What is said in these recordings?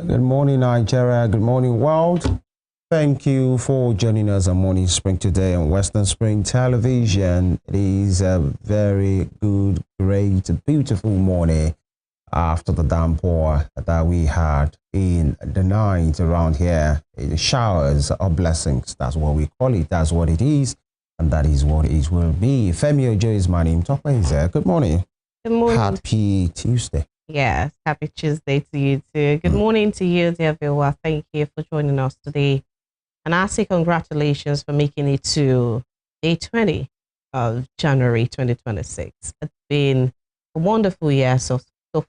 Good morning, Nigeria. Good morning, world. Thank you for joining us on Morning Spring today on Western Spring Television. It is a very good, great, beautiful morning after the downpour that we had in the night around here. The showers of blessings. That's what we call it. That's what it is. And that is what it will be. Femi Ojo is my name. Top is there. Good morning. Good morning. Happy Tuesday. Yes, happy Tuesday to you too. Good morning to you, dear viewer. Thank you for joining us today. And I say congratulations for making it to day 20 of January 2026. It's been a wonderful year so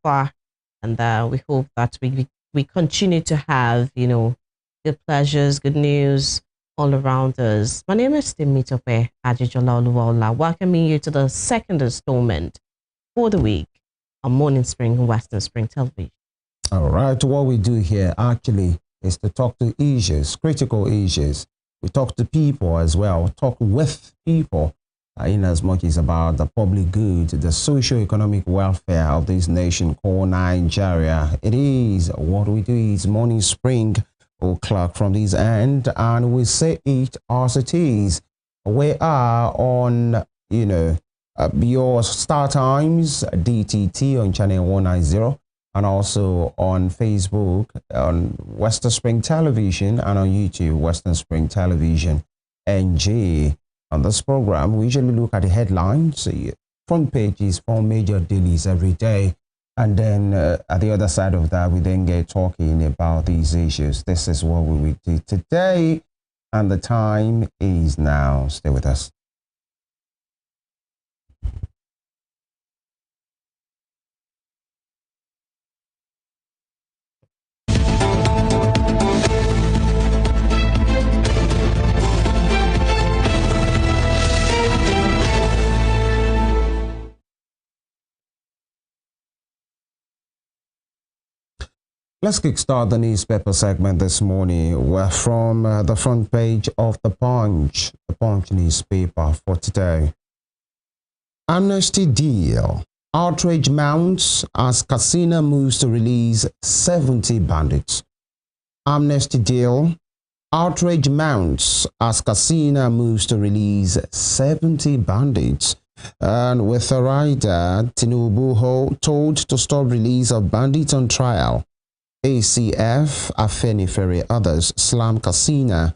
far. And we hope that we continue to have, good pleasures, good news all around us. My name is Temitope Ajijola Oluwaola, welcoming you to the second installment for the week on Morning Spring and Western Spring Television. All right, what we do here actually is to talk to issues, critical issues. We talk to people as well, talk with people in as much as about the public good, the socio-economic welfare of this nation called Nigeria. It is what we do is Morning Spring o'clock from this end, and we say it as it is. We are on, your StarTimes DTT on channel 190 and also on Facebook on Western Spring Television and on YouTube Western Spring Television NG. On this program, we usually look at the headlines, front pages for major dailies every day. And then at the other side of that, we then get talking about these issues. This is what we will do today. And the time is now. Stay with us. Let's kickstart the newspaper segment this morning. We're from the front page of the Punch newspaper for today. Amnesty deal. Outrage mounts as Casino moves to release 70 bandits. Amnesty deal. Outrage mounts as Casino moves to release 70 bandits. And with a rider, Tinubu told to stop release of bandits on trial. ACF, Afenifere, others slam Casino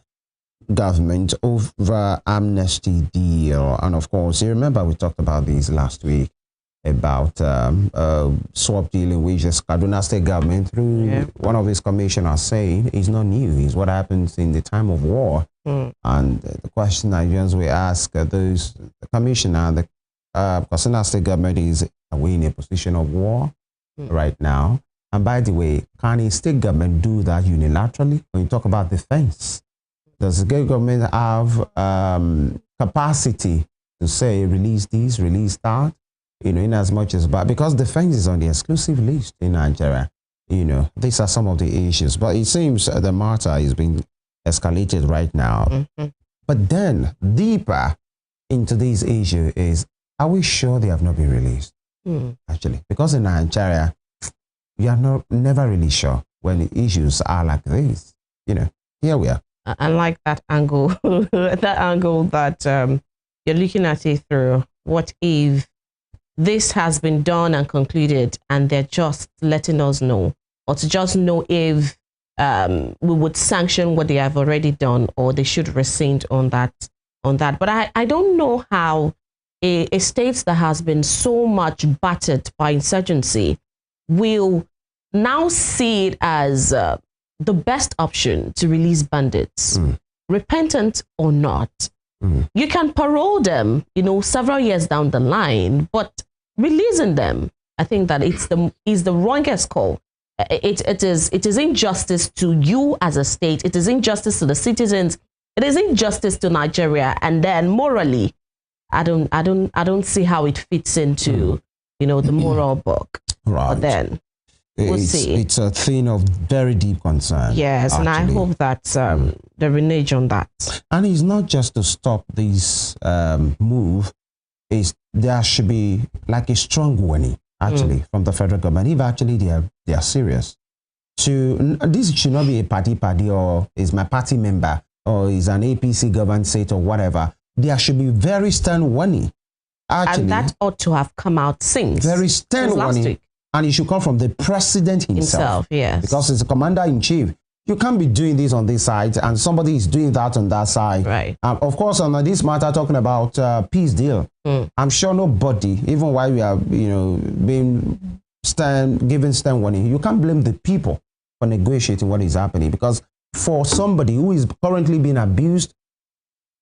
government over amnesty deal. And of course, you remember we talked about this last week about swap deal in which the Kaduna State government, through one of its commissioners, saying it's not new. It's what happens in the time of war. And the question Nigerians will ask the commissioner, the Kaduna State government is, are we in a position of war right now? And by the way, can a state government do that unilaterally? When you talk about defense, does the government have capacity to say release this, release that? In as much as, but because defense is on the exclusive list in Nigeria, these are some of the issues. But it seems the matter is being escalated right now. But then deeper into this issue is, are we sure they have not been released? Actually, because in Nigeria, we are never really sure when the issues are like this. Here we are. I like that angle, that you're looking at it through. What if this has been done and concluded and they're just letting us know, or to just know if we would sanction what they have already done, or they should rescind on that. But I don't know how a state that has been so much battered by insurgency will now see it as the best option to release bandits, repentant or not. You can parole them, several years down the line, but releasing them, I think that is the wrongest call. It is injustice to you as a state. It is injustice to the citizens. It is injustice to Nigeria. And then morally, I don't see how it fits into the moral book. Right. But then we'll see. It's a thing of very deep concern. Yes, actually. And I hope that they renege on that. And it's not just to stop this move. There should be like a strong warning, actually, from the federal government, if actually they are serious this should not be a party or is my party member or is an APC government state or whatever. There should be very stern warning. Actually, and that ought to have come out since. Very stern warning. Last week. And it should come from the president himself. Yes. Because he's the commander-in-chief. You can't be doing this on this side and somebody is doing that on that side. Right. Of course, on this matter, talking about peace deal, I'm sure nobody, even while we are, being given stern warning, you can't blame the people for negotiating what is happening. Because for somebody who is currently being abused,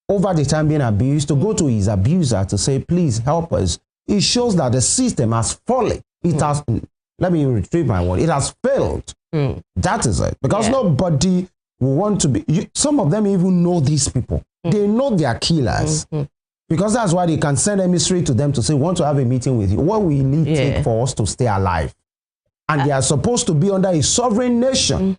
over the time being abused, to go to his abuser to say, please help us, it shows that the system has fallen. It has, let me retrieve my word, it has failed. That is it. Because nobody will want to be, some of them even know these people. They know they are killers. Because that's why they can send emissary to them to say, want to have a meeting with you. What will it take for us to stay alive? And they are supposed to be under a sovereign nation.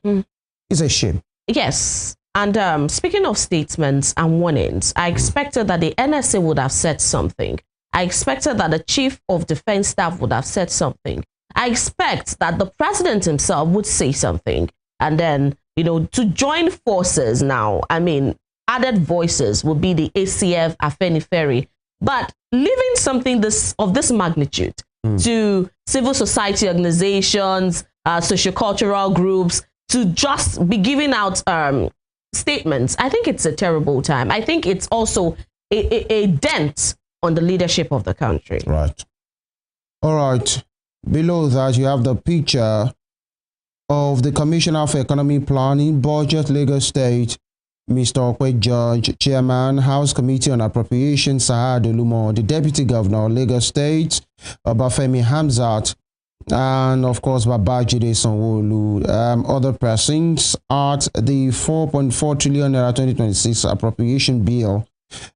It's a shame. Yes. And speaking of statements and warnings, I expected that the NSA would have said something. I expected that the Chief of Defense Staff would have said something. I expect that the president himself would say something. And then, to join forces now, I mean, added voices would be the ACF, Afenifere. But leaving something of this magnitude to civil society organizations, sociocultural groups, to just be giving out statements, I think it's a terrible time. I think it's also a dent on the leadership of the country. Right. All right. Below that, you have the picture of the Commissioner for Economic Planning, Budget, Lagos State, Mr. Okwe George, Chairman, House Committee on Appropriation, Sahad Olumo, the Deputy Governor of Lagos State, Obafemi Hamzat, and of course Babajide Sanwo-Olu. Other persons at the 4.4 trillion naira 2026 appropriation bill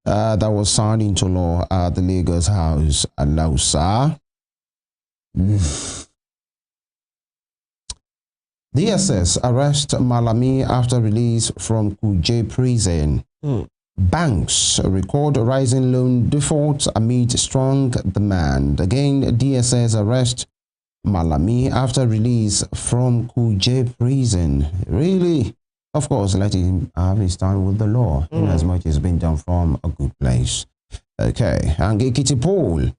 that was signed into law at the Lagos House at Lausa. DSS arrest Malami after release from Kuje prison. Banks record rising loan defaults amid strong demand. Again, DSS arrest Malami after release from Kuje prison. Really? Of course, let him have his time with the law, in as much as been done from a good place. Okay, and Ekiti poll.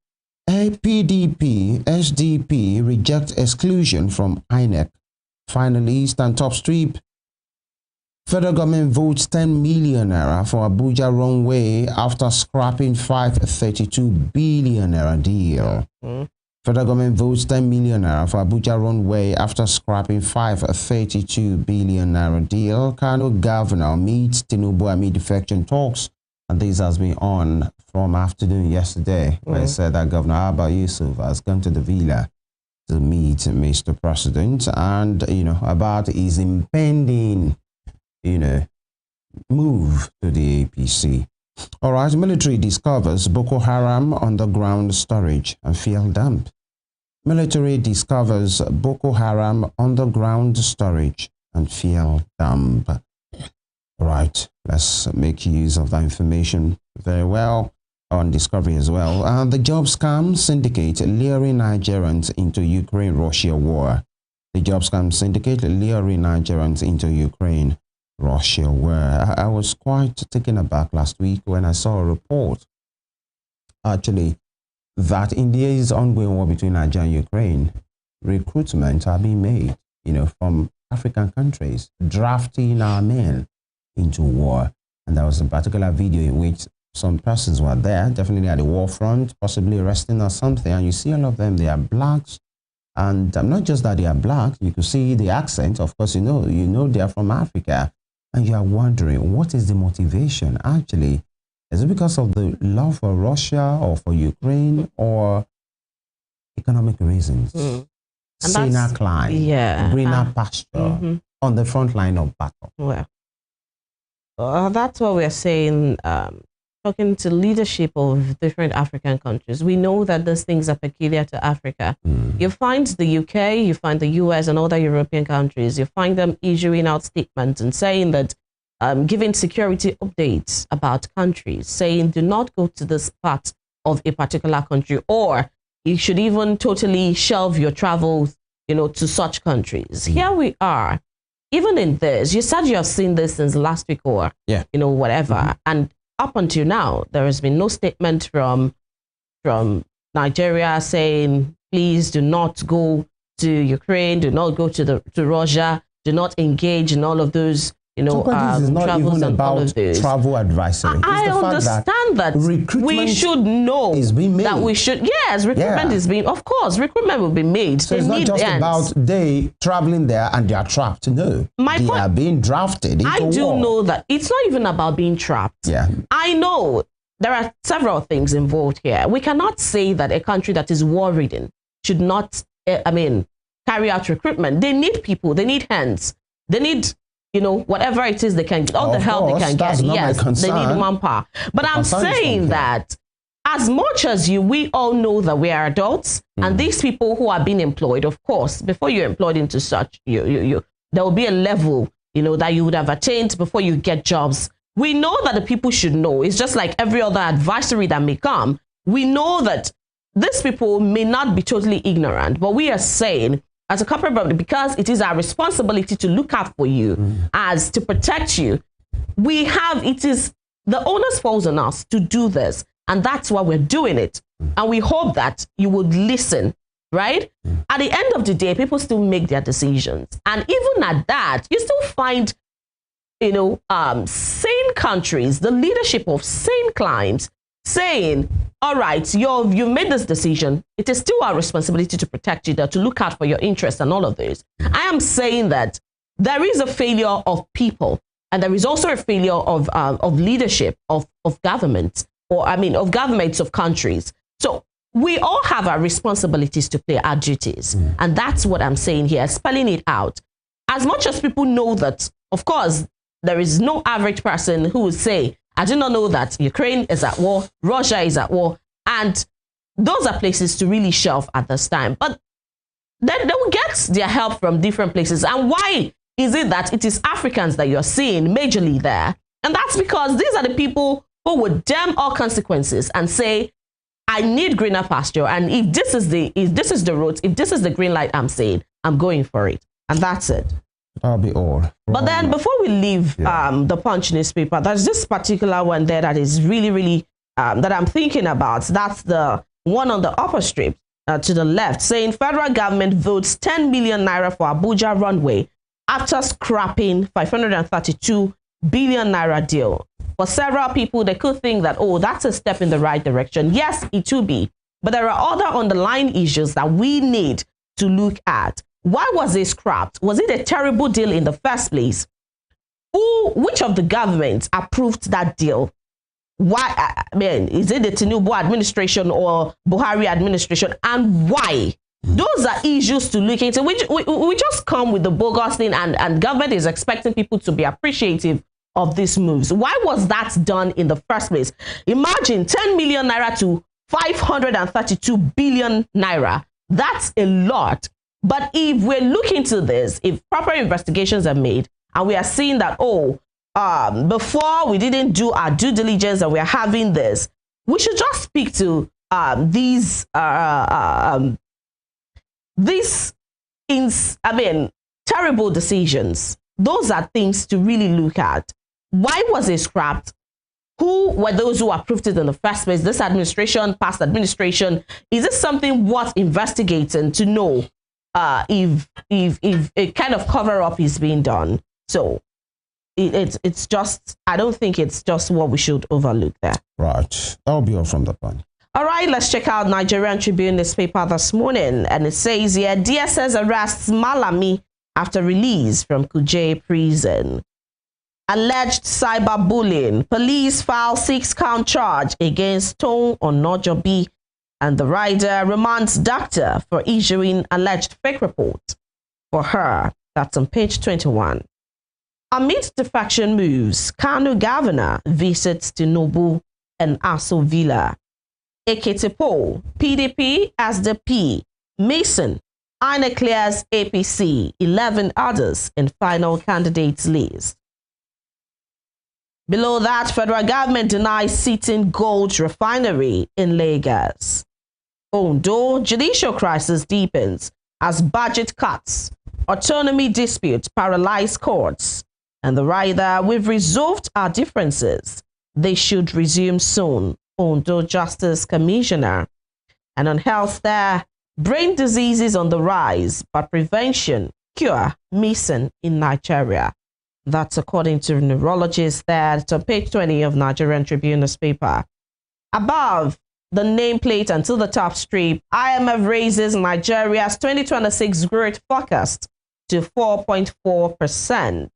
PDP, SDP reject exclusion from INEC. Finalist and top strip. Federal government votes 10 million naira for Abuja runway after scrapping 532 billion naira deal. Federal government votes 10 million naira for Abuja runway after scrapping 532 billion naira deal. Kano governor meets Tinubu amid defection talks. And this has been on from afternoon yesterday, where I said that Governor Abba Yusuf has come to the villa to meet Mr. President and, about his impending, move to the APC. All right, military discovers Boko Haram underground storage and field dump. Military discovers Boko Haram underground storage and field dump. All right, let's make use of that information very well on Discovery as well. And the job scam syndicate luring Nigerians into Ukraine-Russia war. The job scam syndicate luring Nigerians into Ukraine-Russia war. I was quite taken aback last week when I saw a report, actually, that in this ongoing war between Nigeria and Ukraine, recruitment are being made, from African countries, drafting our men into war. And there was a particular video in which some persons were there, definitely at the war front, possibly resting or something, and you see all of them, they are blacks. And not just that they are black, you could see the accent, of course, you know they are from Africa, and you are wondering, what is the motivation actually? Is it because of the love for Russia or for Ukraine, or economic reasons? Saner climb, greener pasture on the front line of battle. Well, that's what we're saying, talking to leadership of different African countries. We know that those things are peculiar to Africa. You find the UK, you find the US and other European countries, you find them issuing out statements and saying that, giving security updates about countries, saying do not go to this part of a particular country, or you should even totally shelve your travels to such countries. Here we are. Even in this, you said you have seen this since last week or, whatever. And up until now, there has been no statement from Nigeria saying, please do not go to Ukraine, do not go to Russia, do not engage in all of those, this is not travels even and about all of those. travel advisory. I understand that we should know is being made. that we should. Yes, recruitment is being. Of course, recruitment will be made. So it's not just about they traveling there and they are trapped. No, they are being drafted into I do war. know that it's not even about being trapped. Yeah, I know there are several things involved here. We cannot say that a country that is war-ridden should not. Carry out recruitment. They need people. They need hands. They need. Whatever it is they can get, all the help they can get. Yes, they need manpower. But I'm saying that as much as we all know that we are adults, and these people who are being employed, of course, before you're employed into such, there will be a level, that you would have attained before you get jobs. We know that the people should know. It's just like every other advisory that may come. We know that these people may not be totally ignorant, but we are saying, as a corporate body, because it is our responsibility to look out for you, as to protect you, it is the onus falls on us to do this. And that's why we're doing it. And we hope that you would listen, right? At the end of the day, people still make their decisions. And even at that, you still find, sane countries, the leadership of sane climes saying, all right, you've made this decision. It is still our responsibility to protect you, to look out for your interests and all of this. I am saying that there is a failure of people, and there is also a failure of leadership of governments, of governments of countries. So we all have our responsibilities to play, our duties. And that's what I'm saying here, spelling it out. As much as people know that, of course, there is no average person who would say, I do not know that Ukraine is at war, Russia is at war, and those are places to really shelf at this time. But then they will get their help from different places. And why is it that it is Africans that you're seeing majorly there? And that's because these are the people who would damn all consequences and say, I need greener pasture. And if this is the road, if this is the green light I'm saying, I'm going for it. And that's it. That'll be all. But then before we leave the Punch newspaper, there's this particular one there that is really, really, that I'm thinking about. That's the one on the upper strip to the left, saying federal government votes 10 million naira for Abuja runway after scrapping 532 billion naira deal. For several people, they could think that, oh, that's a step in the right direction. Yes, it will be. But there are other underlying issues that we need to look at. Why was it scrapped? Was it a terrible deal in the first place? Which of the governments approved that deal? Why? Is it the Tinubu administration or Buhari administration? And why? Those are issues to look into. We just come with the bogus thing, and government is expecting people to be appreciative of these moves. Why was that done in the first place? Imagine 10 million naira to 532 billion naira. That's a lot. But if we're looking to this, if proper investigations are made and we are seeing that, before we didn't do our due diligence and we're having this, we should just speak to these terrible decisions. Those are things to really look at. Why was it scrapped? Who were those who approved it in the first place? This administration, past administration? Is this something worth investigating to know if a kind of cover-up is being done? So it's just, I don't think it's just what we should overlook there. Right. That'll be all from the Punch. All right, let's check out Nigerian Tribune newspaper this morning. And it says here, DSS arrests Malami after release from Kuje prison. Alleged cyberbullying. Police file 6-count charge against Tone Onojobi, and the rider remands doctor for issuing alleged fake report for her. That's on page 21. Amid defection moves, Kano governor visits Tinubu and Aso Villa. Ekiti poll, PDP as the P. Mason, INEC clears APC, 11 others in final candidates list. Below that, federal government denies seating gold refinery in Lagos. Ondo, judicial crisis deepens. as budget cuts, autonomy disputes paralyze courts, and the rider, we've resolved our differences. They should resume soon. Ondo Justice Commissioner. And on health there, brain diseases on the rise, but prevention, cure missing in Nigeria. That's according to neurologists there. It's on page 20 of Nigerian Tribune newspaper. Above the nameplate until the top strip, IMF raises Nigeria's 2026 growth forecast to 4.4%.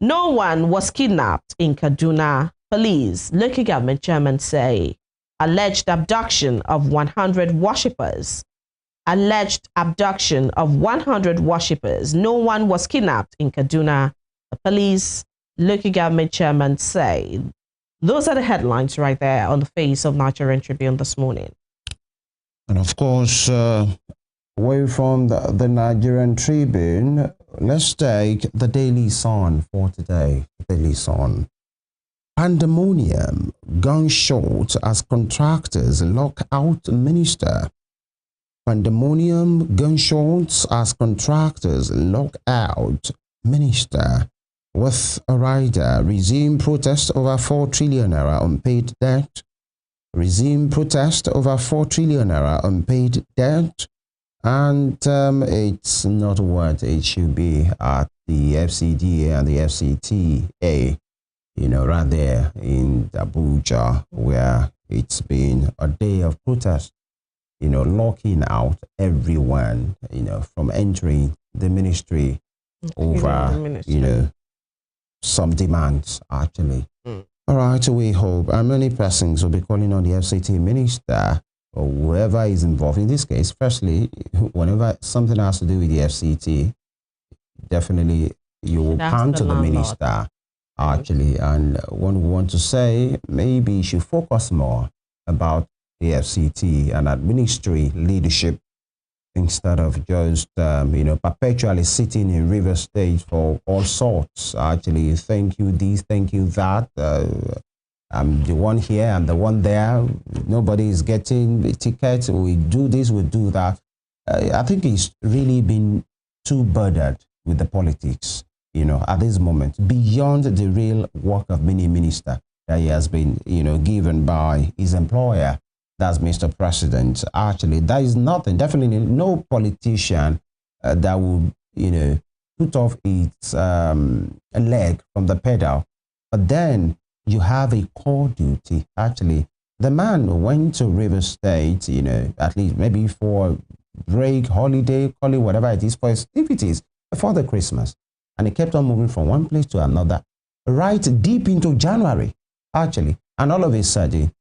No one was kidnapped in Kaduna. Police, local government chairman say. Alleged abduction of 100 worshippers. Alleged abduction of 100 worshippers. No one was kidnapped in Kaduna. The police, local government chairman say. Those are the headlines right there on the face of Nigerian Tribune this morning. And of course, away from the Nigerian Tribune, let's take the Daily Sun for today. The Daily Sun. Pandemonium, gunshot as contractors lock out minister. Pandemonium, gunshots as contractors lock out minister. With a rider, resume protest over 4 trillion naira unpaid debt. Resume protest over 4 trillion naira unpaid debt. And it's not what it should be at the FCDA and the FCTA, you know, right there in Abuja, where it's been a day of protest, you know, locking out everyone, you know, from entering the ministry over, you know, some demands, actually. All right, we hope many persons will be calling on the FCT minister or whoever is involved. In this case, firstly, whenever something has to do with the FCT, definitely you will come to the minister, actually. And one would want to say maybe you should focus more about the FCT and administrative leadership instead of just, you know, perpetually sitting in River State for all sorts. Actually, thank you this, thank you that. I'm the one here, I'm the one there. Nobody is getting the tickets. We do this, we do that. I think he's really been too burdened with the politics, you know, at this moment, beyond the real work of many minister that he has been, you know, given by his employer. That's Mr. President. Actually, there is nothing, definitely no politician that would, you know, put off its leg from the pedal. But then you have a core duty. Actually, the man went to River State, you know, at least maybe for break, holiday, call it whatever it is, for activities before the Christmas. And he kept on moving from one place to another, right deep into January, actually. And all of a sudden,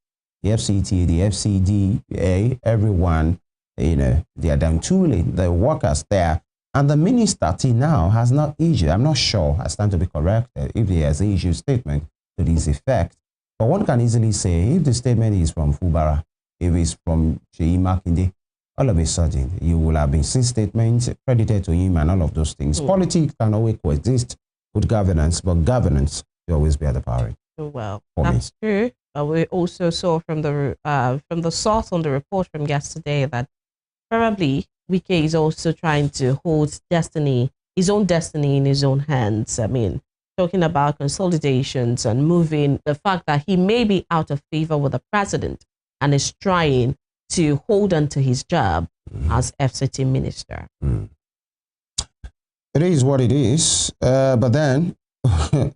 the FCT, the FCDA, everyone, you know, they are down tooling, the workers there. And the minister till now has not issued, I'm not sure, I stand to be corrected, if he has issued a statement to this effect. But one can easily say, if the statement is from Fubara, if it's from Sheyi Makinde, all of a sudden, you will have been seen statements credited to him and all of those things. Politics can always coexist with governance, but governance will always be at the power. Well, that's true. We also saw from the source on the report from yesterday that probably Wike is also trying to hold his own destiny in his own hands. I mean, talking about consolidations and moving, the fact that he may be out of favor with the president and is trying to hold on to his job as FCT minister. It is what it is, but then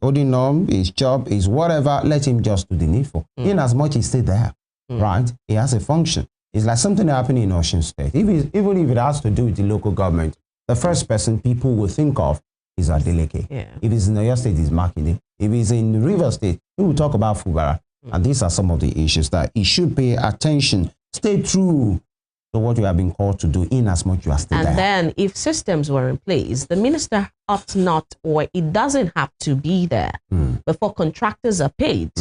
holding on, his job is whatever, let him just do the needful. In as much as he's still there, right? He has a function. It's like something happening in Ocean State. Even if it has to do with the local government, the first person people will think of is Adeleke. If it's in Oyo State, it's Makinde. If it's in River State, we will talk about Fubara. And these are some of the issues that he should pay attention. Stay true to what you have been called to do in as much as you are still there. And then if systems were in place, the minister ought not, or it doesn't have to be there before contractors are paid.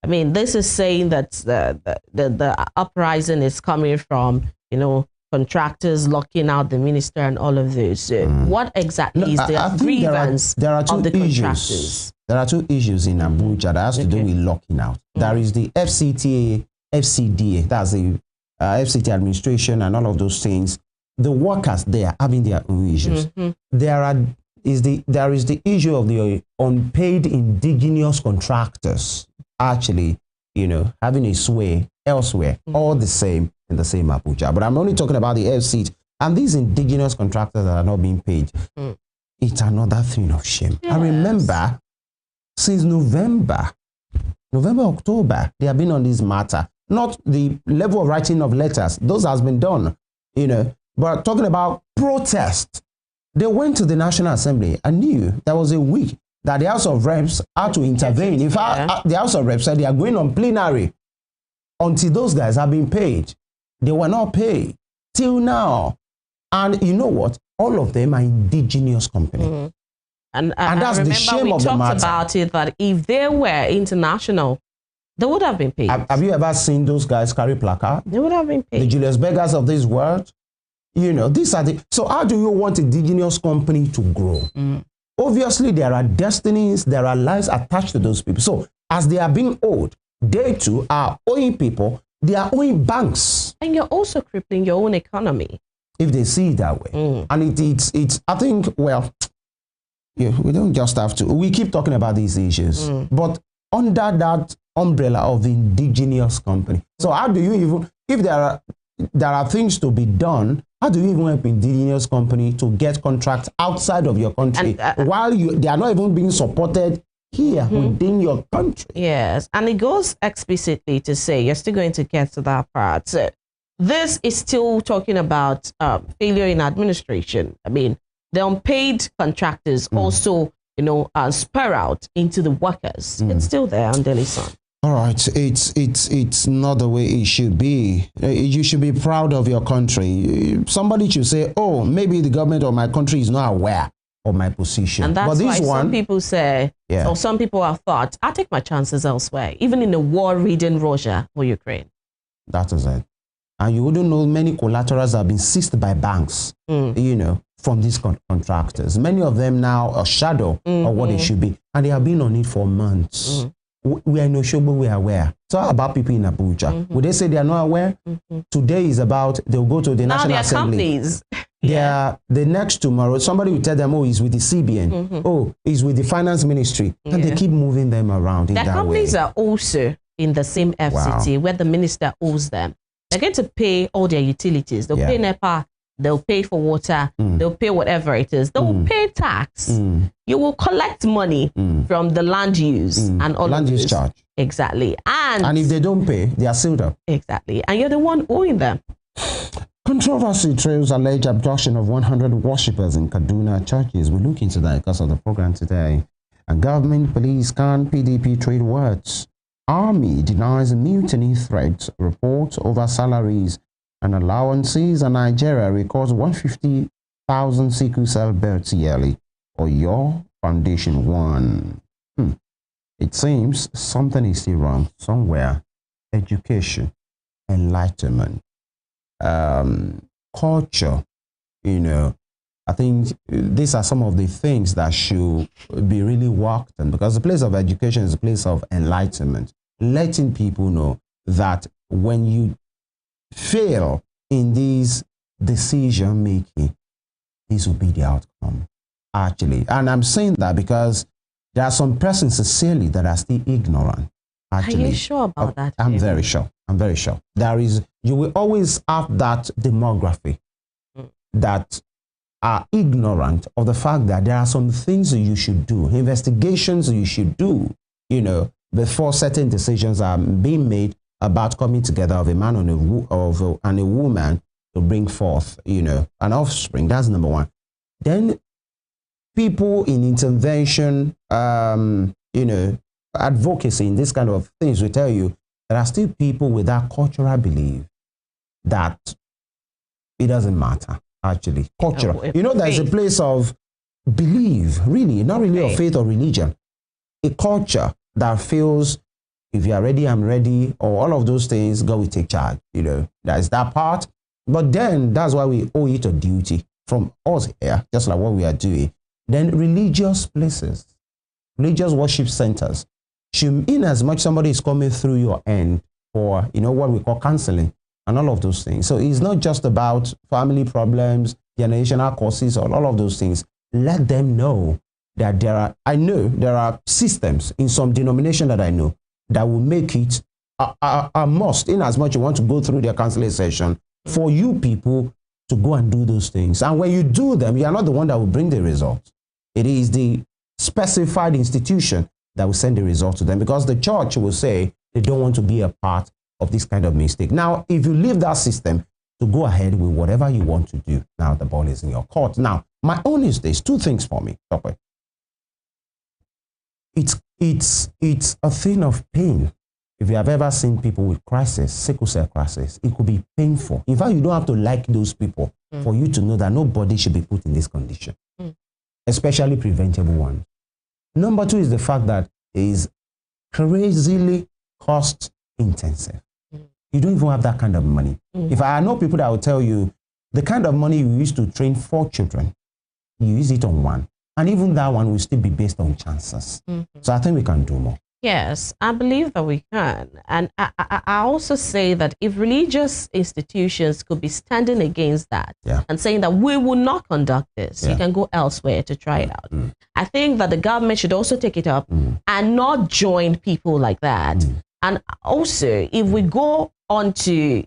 I mean, this is saying that the uprising is coming from, you know, contractors locking out the minister and all of this. What exactly is the grievance of the contractors? There are two issues in Abuja that has to do with locking out. There is the FCTA, FCDA, that's the FCT administration and all of those things. the workers there having their own issues. There is the issue of the unpaid indigenous contractors actually, having a sway elsewhere, all the same in the same Abuja. But I'm only talking about the FC and these indigenous contractors that are not being paid. It's another thing of shame. Yes. I remember since November, October, they have been on this matter. Not the level of writing of letters, those has been done, but talking about protest. They went to the National Assembly and knew there was a week that the House of Reps had to intervene. In fact, the House of Reps said they are going on plenary until those guys have been paid. They were not paid till now. And you know what? All of them are indigenous companies. And that's the shame of the matter. We talked about it, that if they were international, they would have been paid. Have you ever seen those guys carry placard? They would have been paid. The Julius Bergers of this world. These are the... So how do you want a indigenous company to grow? Obviously, there are destinies, there are lives attached to those people. So as they are being owed, they too are owing people, they are owing banks. And you're also crippling your own economy. If they see it that way. And it's I think, well, we don't just have to... We keep talking about these issues. But under that umbrella of the indigenous company. So how do you even... If there are things to be done, how do you even help indigenous company to get contracts outside of your country while they are not even being supported here within your country? Yes, and it goes explicitly to say, you're still going to get to that part. So this is still talking about failure in administration. I mean, the unpaid contractors also, spur out into the workers. It's still there on Daily Sun. All right, it's not the way it should be. You should be proud of your country. Somebody should say, oh, maybe the government of my country is not aware of my position. And that's why some people say, or some people have thought, I'll take my chances elsewhere, even in a war-ridden Russia or Ukraine. That is it. And you wouldn't know many collaterals have been seized by banks, from these contractors. Many of them now a shadow of what they should be. And they have been on it for months. We are no sure, but we are aware. So how about people in Abuja? Would they say they are not aware? Today is about, they'll go to the National Assembly. Companies. The next tomorrow, somebody will tell them, oh, he's with the CBN. Oh, he's with the Finance Ministry. And they keep moving them around in that way. The companies are also in the same FCT where the minister owes them. They're going to pay all their utilities. They'll pay NEPA. They'll pay for water. They'll pay whatever it is. They'll pay tax. You will collect money from the land use and all land of use this. charge. Exactly. And if they don't pay, they are sealed up. Exactly. And you're the one owing them. Controversy trails alleged abduction of 100 worshippers in Kaduna churches. We look into that because of the program today. And government police can PDP trade words. Army denies mutiny threats. Reports over salaries and allowances, and Nigeria records 150,000 sickle cell births yearly. Or your foundation one. It seems something is still wrong somewhere. Education, enlightenment, culture. I think these are some of the things that should be really worked on, because the place of education is a place of enlightenment, letting people know that when you fail in these decision making, this will be the outcome, actually. And I'm saying that because there are some persons sincerely that are still ignorant, actually. Are you sure about that? I'm very sure. I'm very sure. You will always have that demography that are ignorant of the fact that there are some things that you should do, investigations you should do, before certain decisions are being made about coming together of a man and a woman to bring forth, an offspring. That's number one. Then people in intervention, advocacy in this kind of things will tell you there are still people with that cultural belief that it doesn't matter, actually. Cultural. There's a place of belief, really, not really of faith or religion. A culture that feels, if you are ready, I'm ready, or all of those things, God will take charge. That is that part. But then that's why we owe it a duty from us here, just like what we are doing. Then religious places, religious worship centers, in as much somebody is coming through your end for, what we call counseling, and all of those things. So it's not just about family problems, generational causes, or all of those things. Let them know that I know there are systems in some denomination that I know that will make it a must, in as much you want to go through their counseling session, for you people to go and do those things. And when you do them, you are not the one that will bring the results. It is the specified institution that will send the result to them, because the church will say they don't want to be a part of this kind of mistake. Now, if you leave that system to go ahead with whatever you want to do, now the ball is in your court. Now, my own is this, two things for me. It's a thing of pain. If you have ever seen people with crisis, sickle cell crisis, it could be painful. In fact, you don't have to like those people for you to know that nobody should be put in this condition, especially preventable ones. Number two is the fact that it is crazily cost intensive. You don't even have that kind of money. If I know people that will tell you the kind of money you use to train 4 children, you use it on 1. And even that one will still be based on chances. So I think we can do more. Yes, I believe that we can. And I also say that if religious institutions could be standing against that and saying that we will not conduct this, you can go elsewhere to try it out. I think that the government should also take it up and not join people like that. And also, if we go on to,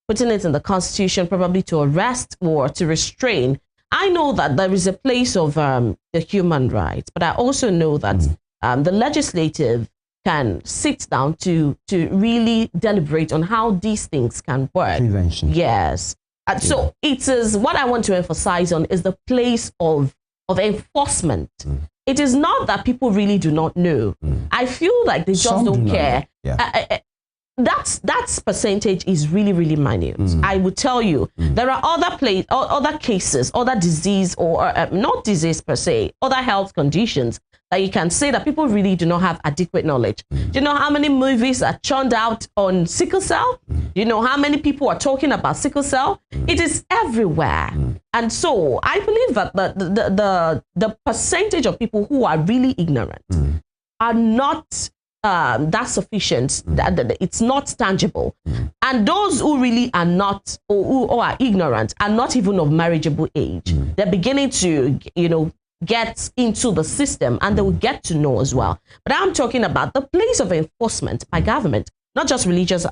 putting it in the Constitution, probably to arrest or to restrain, I know that there is a place of the human rights, but I also know that the legislative can sit down to really deliberate on how these things can work. Prevention. Yes. So it is, what I want to emphasize on is the place of enforcement. It is not that people really do not know. I feel like they just don't care. That percentage is really, really minute. I would tell you, there are other cases, other disease, or not disease per se, other health conditions that you can say that people really do not have adequate knowledge. Do you know how many movies are churned out on sickle cell? Do you know how many people are talking about sickle cell? It is everywhere. And so I believe that the percentage of people who are really ignorant are not that sufficient, that it's not tangible. And those who really are not, or who are ignorant, are not even of marriageable age. They're beginning to, get into the system, and they will get to know as well. But I'm talking about the place of enforcement by government, not just religious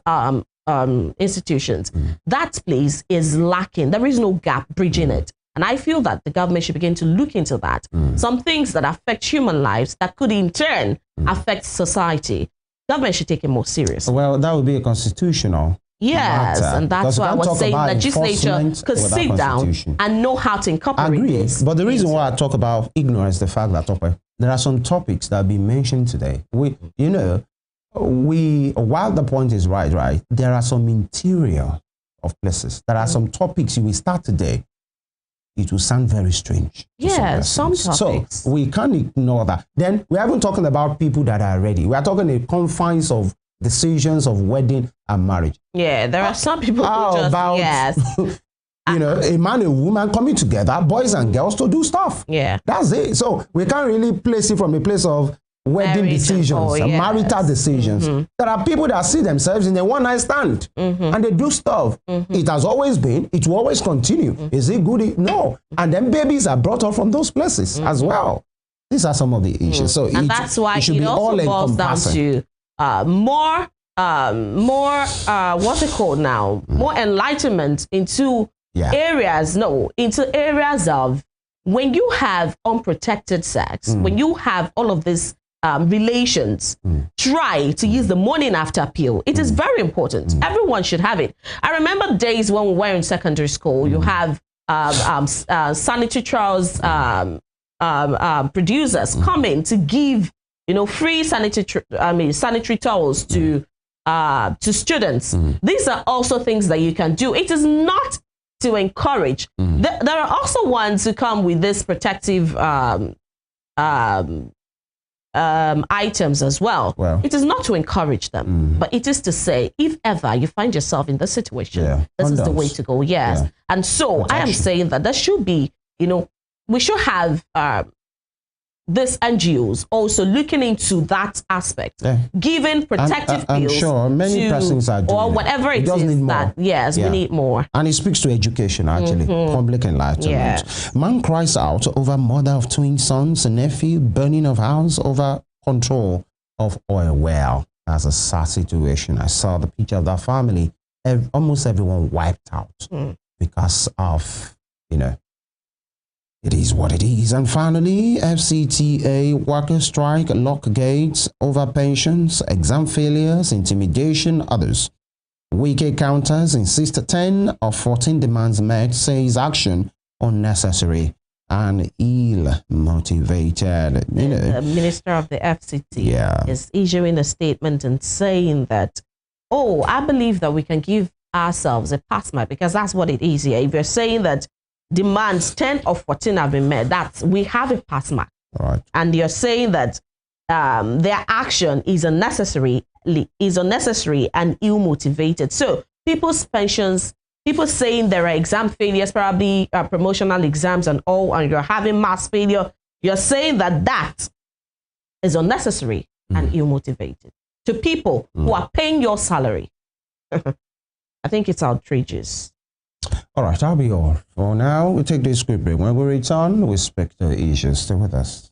institutions. That place is lacking. There is no gap bridging it. And I feel that the government should begin to look into that. Some things that affect human lives that could in turn affect society. Government should take it more seriously. Well, that would be a constitutional matter. And that's why I was saying legislature could sit down and know how to incorporate this. But the reason why I talk about ignorance is the fact that there are some topics that have been mentioned today. While the point is right, there are some interior of places. There are some topics you will start today. It will sound very strange. Yeah, some topics. So we can't ignore that. Then we haven't talking about people that are ready. We are talking the confines of decisions of wedding and marriage. Yeah, there are some people who just, a man and a woman coming together, boys and girls, to do stuff. Yeah. That's it. So we can't really place it from a place of wedding decisions, marital decisions. There are people that see themselves in a one-night stand and they do stuff. It has always been, it will always continue. Is it good? No. And then babies are brought up from those places as well. These are some of the issues. So that's why it also boils down to more what's it called now? More enlightenment into areas of when you have unprotected sex, when you have all of this relations, try to use the morning after pill. It is very important. Everyone should have it. I remember days when we were in secondary school, you have sanitary trials producers coming to give free sanitary towels to students. These are also things that you can do. It is not to encourage. There are also ones who come with this protective items as well. It is not to encourage them, but it is to say, if ever you find yourself in this situation, this is the way to go. And so I am saying that there should be, we should have these NGOs also looking into that aspect, giving protective pills. I'm sure many persons are doing or whatever it is. Need that, more. Yes, we need more. And it speaks to education, actually, public enlightenment. Man cries out over mother of twin sons and nephew, burning of house over control of oil well. That's a sad situation. I saw the picture of that family. Almost everyone wiped out because of, it is what it is. And finally, FCTA workers strike, lock gates over pensions, exam failures, intimidation, others. Wiki counters insist 10 of 14 demands met, says action unnecessary and ill-motivated. The minister of the FCT is issuing a statement and saying that, I believe that we can give ourselves a pass mark, because that's what it is here. If you're saying that demands 10 of 14 have been met, we have a pass mark. Right. And you're saying that their action is unnecessary and ill-motivated. So people's pensions, people saying there are exam failures, probably promotional exams and all, and you're having mass failure, you're saying that that is unnecessary and ill-motivated to people who are paying your salary. I think it's outrageous. All right, that'll be all for now. We'll take this quick break. When we return, we speak to issues. Stay with us.